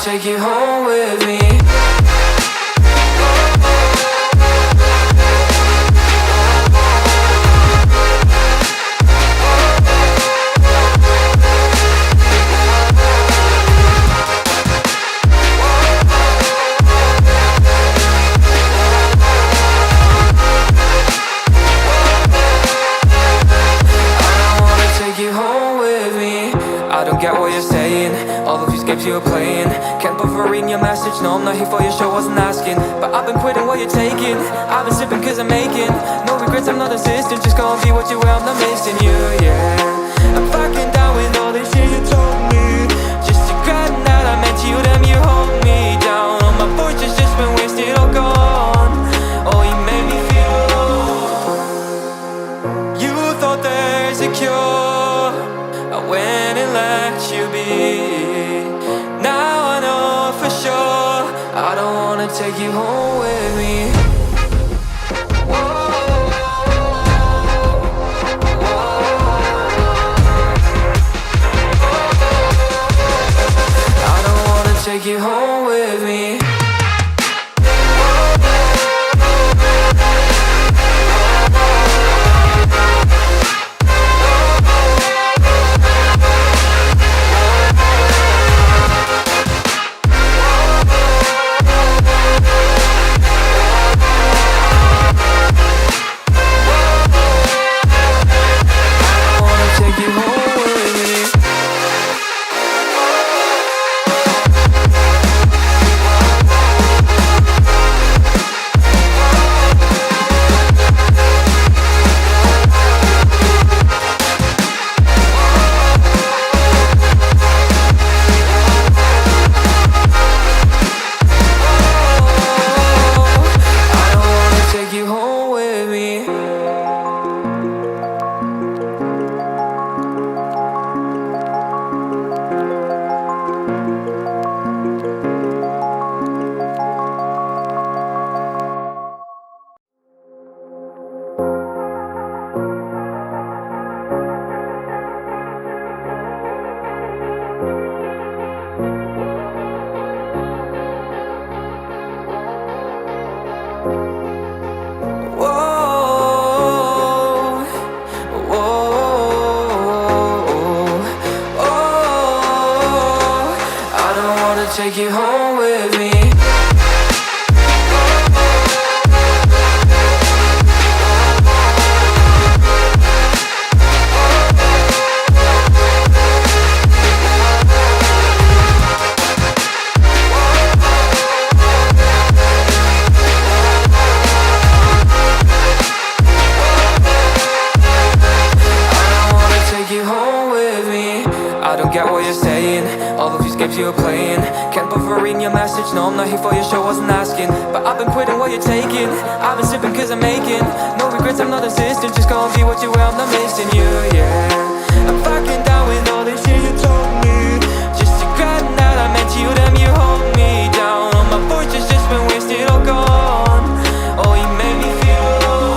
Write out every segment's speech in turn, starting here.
take you home with me. I don't get what you're saying, all of these games you're playing. Can't bother reading your message, no I'm not here for your show, wasn't asking. But I've been quitting what you're taking, I've been sipping cause I'm making no regrets, I'm not insistent, just go and be what you are, I'm not missing you, yeah. I'm fucking down with all this shit you told me, just to grab that I meant you, damn you hold me down. All my fortune's just been wasted, all gone. Oh, you made me feel low. You thought there's a cure, I went and let you be. Now I know for sure I don't wanna take you home with me. I don't wanna take you home with me. Take you home with me. I don't get what you're saying, all of these games you're playing. Can't bother reading your message, no I'm not here for your show, wasn't asking. But I've been quitting what you're taking, I've been sipping cause I'm making no regrets, I'm not insistent, just go and be what you are, I'm not missing you, yeah. I'm fucking down with all this shit you told me, just to grab that I meant you, damn you hold me down. All my fortune's just been wasted, all gone. Oh, you made me feel low.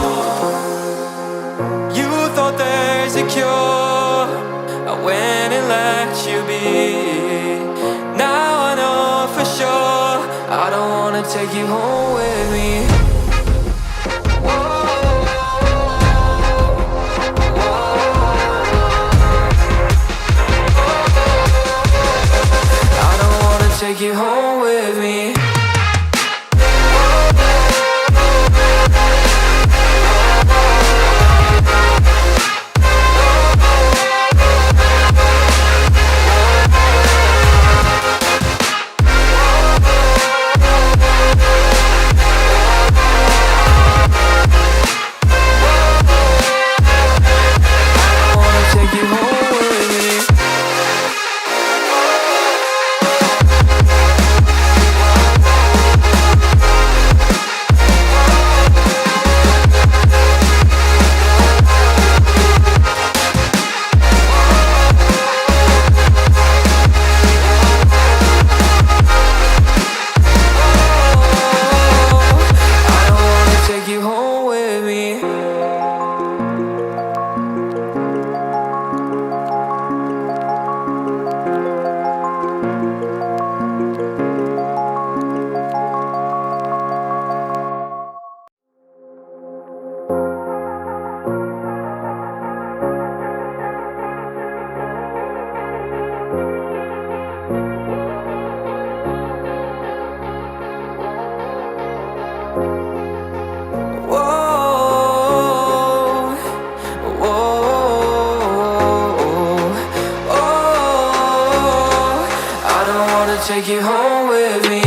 You thought there's a cure, I went and let you be. Now I know for sure I don't wanna take you home with me. I don't wanna take you home with me. take you home with me.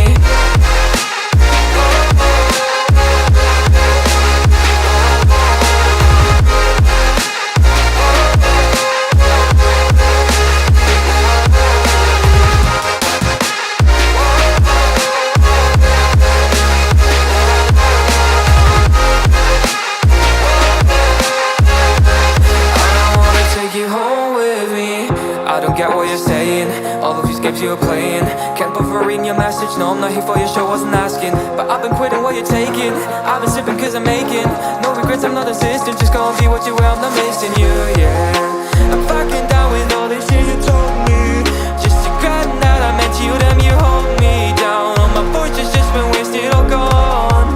I don't get what you're saying, all of these games you're playing. Can't bother reading your message, no I'm not here for your show, wasn't asking. But I've been quitting what you're taking, I've been sipping cause I'm making no regrets, I'm not insistent, just go and be what you were, I'm not missing you, yeah. I'm fucking down with all this shit you told me, just to grab that I meant you, damn you hold me down. All my fortune's just been wasted, all gone.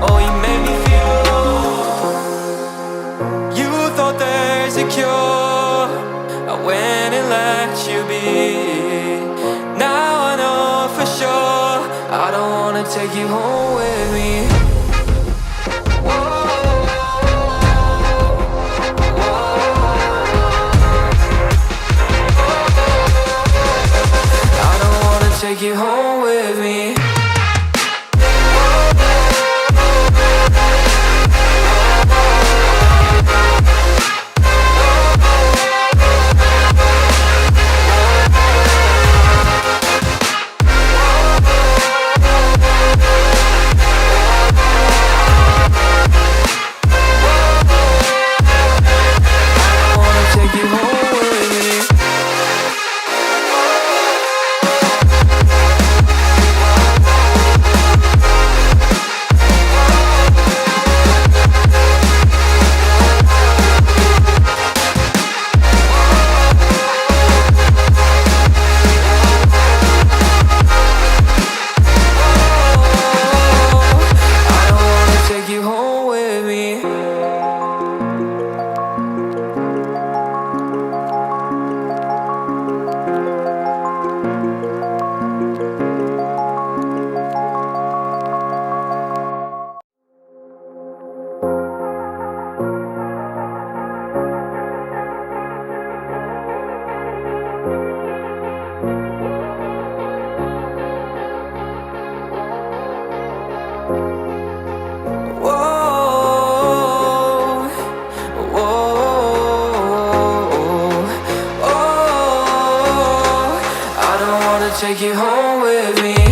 Oh, you made me feel alone. You thought there's a cure, I went and let you be. Now I know for sure I don't wanna take you home with me. I don't wanna take you home with me. Take you home with me.